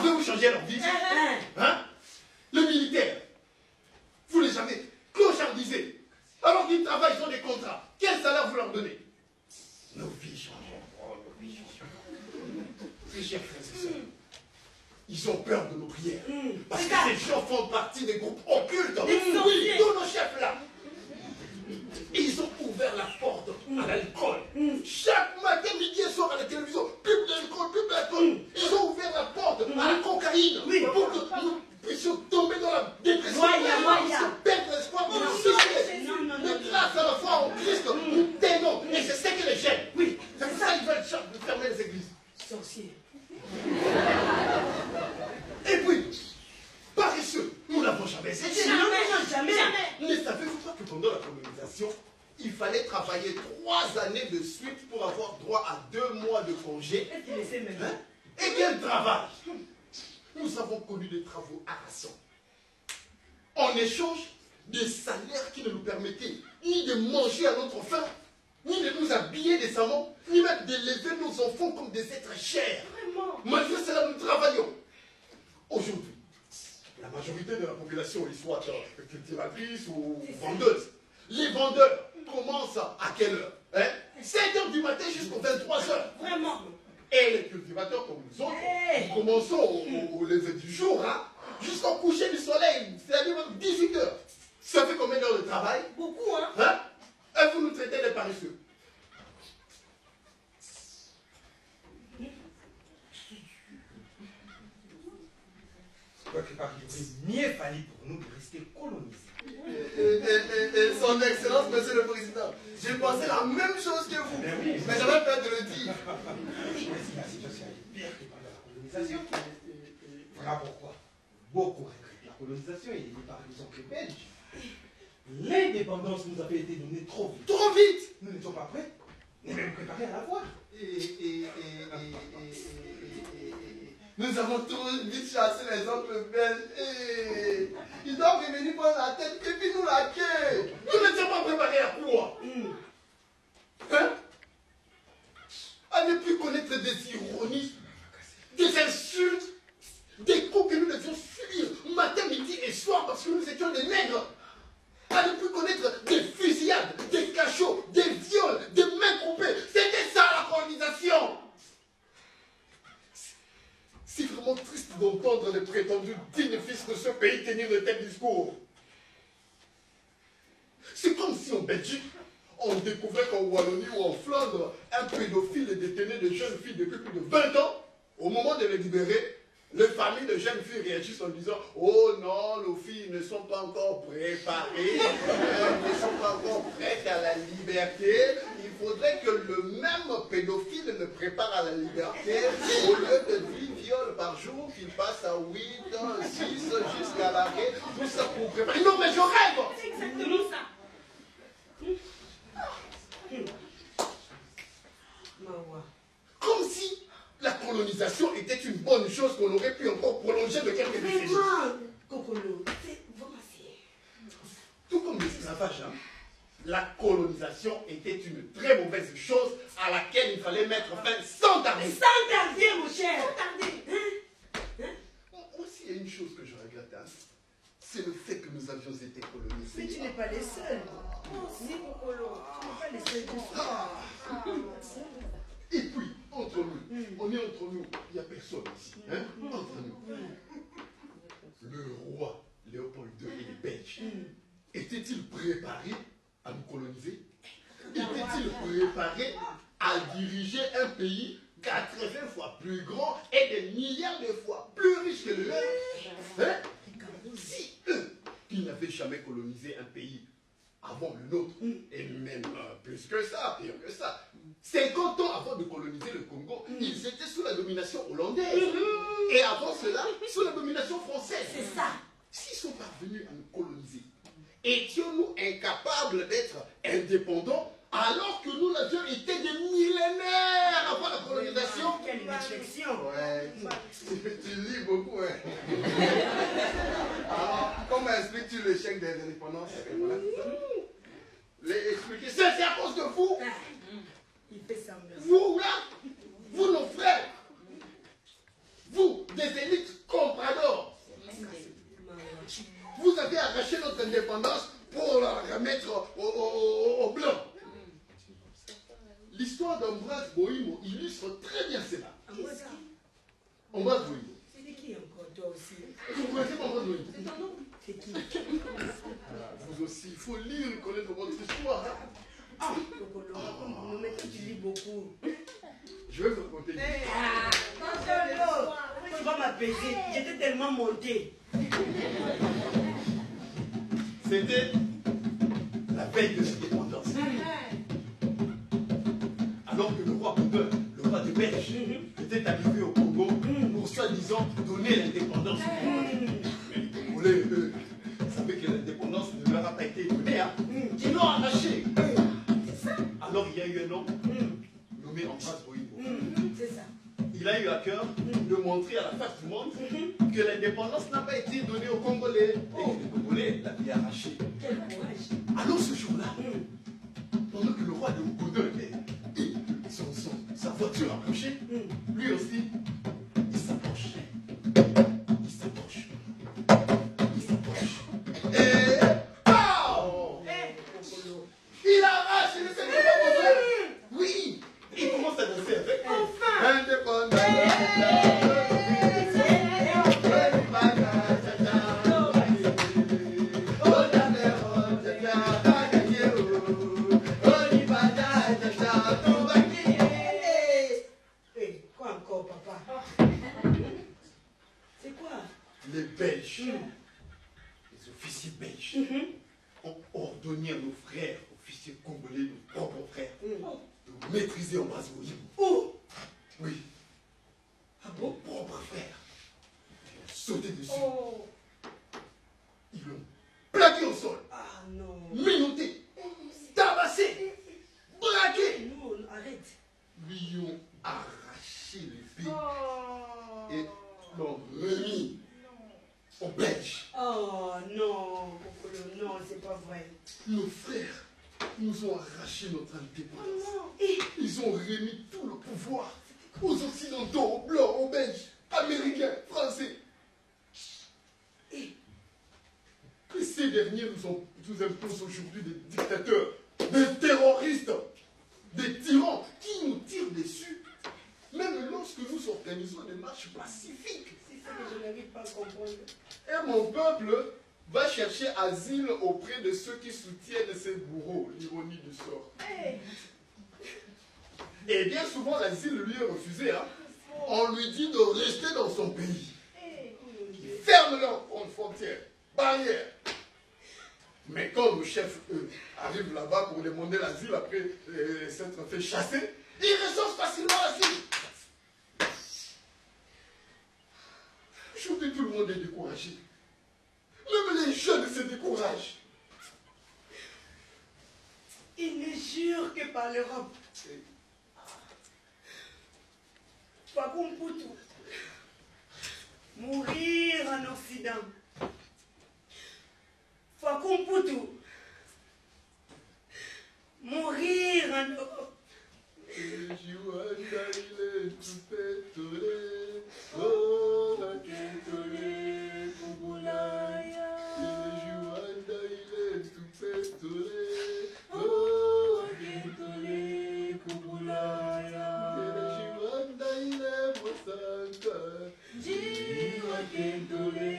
Avez-vous changé leur vie? Hein? Le militaire, vous les avez clochardisés. Alors qu'ils travaillent, ils ont des contrats. Quel salaire vous leur donnez? Nos vies changent. Oh, nos vies changent. Mes chers frères et sœurs, ils ont peur de nos prières. Parce que ces gens font partie des groupes occultes. Oui, tous nos chefs là. Et ils ont ouvert la porte à l'alcool. Chaque matin, midi et soir à la télévision, pub d'alcool, pub d'alcool. Ils ont ouvert la porte à la cocaïne pour que nous puissions tomber dans la dépression. Nous perdre l'espoir pour nous suicider. Mais grâce à la foi en Christ, nous t'aimons. Et c'est ce que les gêne. Oui, c'est pour ça qu'ils veulent fermer les églises. Sorcier. Et puis, paresseux, nous n'avons jamais essayé. Jamais. Ne savez-vous pas que pendant la colonisation, il fallait travailler 3 années de suite pour avoir droit à 2 mois de congé? Et quel travail! Nous avons connu des travaux harassants. En échange, des salaires qui ne nous permettaient ni de manger à notre faim, ni de nous habiller décemment, ni même d'élever nos enfants comme des êtres chers. Malgré cela, nous travaillons. Aujourd'hui, la majorité de la population est soit cultivatrice ou vendeuse. Les vendeurs commencent à quelle heure? 7h du matin jusqu'aux 23h. Vraiment. Et les cultivateurs comme nous autres, nous commençons au lever du jour, jusqu'au coucher du soleil, c'est-à-dire 18h. Ça fait combien d'heures de travail? Beaucoup, hein? Et vous nous traitez de paresseux. Quelque part, il aurait mieux fallu pour nous de rester colonisés. Son Excellence, Monsieur le Président, j'ai pensé la même chose que vous, mais j'avais peur de le dire. La situation est pire que pendant la colonisation. Voilà pourquoi beaucoup regrettent la colonisation et par les oncles belges. L'indépendance nous avait été donnée trop vite. Trop vite! Nous n'étions pas prêts, ni même préparés à la voir. Nous avons trop vite chassé les oncles belges. Ils doivent revenir prendre la tête et puis nous la queue. Nous n'étions pas préparés à quoi? À ne plus connaître des ironies, des insultes, des coups que nous devions subir matin, midi et soir parce que nous étions des nègres. À ne plus connaître des fusillades, des cachots, des viols, des mains coupées. C'était ça la colonisation. C'est vraiment triste d'entendre les prétendus dignes fils de ce pays tenir de tels discours. C'est comme si en Belgique, on découvrait qu'en Wallonie ou en Flandre, un pédophile détenait des jeunes filles depuis plus de 20 ans. Au moment de les libérer, les familles de jeunes filles réagissent en disant « Oh non, nos filles ne sont pas encore préparées, elles ne sont pas encore prêtes à la liberté. Il faudrait que le même pédophile le prépare à la liberté. Au lieu de 10 viols par jour, qu'il passe à 8, 6 jusqu'à l'arrêt. Tout ça pour préparer. Non mais je rêve. C'est exactement ça. Comme si la colonisation était une bonne chose qu'on aurait pu encore prolonger de quelques décennies. Tout comme l'esclavage, la colonisation était une très mauvaise chose à laquelle il fallait mettre fin sans tarder. Sans tarder, mon cher. Sans tarder. Aussi, il y a une chose que je regrette, c'est le fait que nous avions été colonisés. Mais tu n'es pas les seuls. Moi aussi, mon colo. Tu n'es pas les seuls. Et puis, entre nous, on est entre nous, il n'y a personne ici. Entre nous. Le roi Léopold II et les Belges, étaient-ils préparés à nous coloniser? Étaient-ils préparés à diriger un pays 80 fois plus grand et des milliards de fois plus riche que le leur? Si eux, qui n'avaient jamais colonisé un pays avant le nôtre, et même plus que ça, pire que ça, 50 ans avant de coloniser le Congo, ils étaient sous la domination hollandaise. Et avant cela, sous la domination française. C'est ça. S'ils sont parvenus à nous coloniser, étions-nous incapables d'être indépendants alors que nous l'avions été des millénaires avant la colonisation? Quelle réflexion. Ouais, tu lis beaucoup, hein. Alors, comment expliques-tu l'échec des indépendances? Voilà. Expliquez, c'est à cause de vous. Il fait semblant. Vous là, vous nos frères, vous des élites indépendance pour la remettre aux Blancs. L'histoire d'Ambroise Boïmo illustre très bien cela. Ambroise Boïmo. C'est qui encore, toi aussi? Vous connaissez pas Ambroise Boïmo? C'est ton nom? C'est qui? Vous aussi, il faut lire et connaître votre histoire. Ah, nous mettons, tu lis beaucoup. Je vais vous raconter. Tu vas m'apaiser. J'étais tellement monté. C'était la veille de l'indépendance. Alors que le roi Baudouin, le roi des Belges, était arrivé au Congo pour soi-disant donner l'indépendance. Mais les Congolais, eux, savaient que l'indépendance ne leur a pas été donnée. Hein. Ils l'ont arraché. Alors il y a eu un homme nommé Ambroise Boïmo. C'est ça. Il a eu à cœur de montrer à la face du monde que l'indépendance n'a pas été donnée aux Congolais. Et que les Congolais l'avaient arrachée. Quel courage. Alors ce jour-là, pendant que le roi de Baudouin et sa voiture approchait, lui aussi, il s'approche. Il s'approche. Il s'approche. Et pow! Il arrache le Seigneur Baudouin. Oui! Il commence à danser avec. Enfin! Indépendance. Quoi encore, papa? C'est quoi? Les Belges, les officiers belges, ont ordonné à nos frères, officiers congolais, nos propres frères, de maîtriser Ambroise Boïmo. Où? Oui. À nos propres frères. Ils ont sauté dessus. Oh! Ils l'ont plaqué au sol, Ah non! menotté, tabassé, braqué. Non, arrête! Lui ont arraché l'épée Oh! et l'ont remis aux Belges. Oh non, Kokolo, non, c'est pas vrai. Nos frères nous ont arraché notre indépendance. Oh non! Ils ont remis tout le pouvoir aux Occidentaux, aux Blancs, aux Belges, Américains, Français. Que ces derniers nous imposent aujourd'hui des dictateurs, des terroristes, des tyrans qui nous tirent dessus, même lorsque nous organisons des marches pacifiques. C'est ça que je n'arrive pas à comprendre. Et mon peuple va chercher asile auprès de ceux qui soutiennent ces bourreaux, l'ironie du sort. Et bien souvent, l'asile lui est refusé. Hein. On lui dit de rester dans son pays. Il ferme leurs frontières, barrières. Mais quand le chef arrive là-bas pour demander l'asile après s'être fait chasser, il ressort facilement l'asile. Aujourd'hui, tout le monde est découragé. Même les jeunes se découragent. Il ne jure que par l'Europe. Fakumputu. Mourir en Occident. Fakumputu. Mourir en Europe. Jiwa Kentole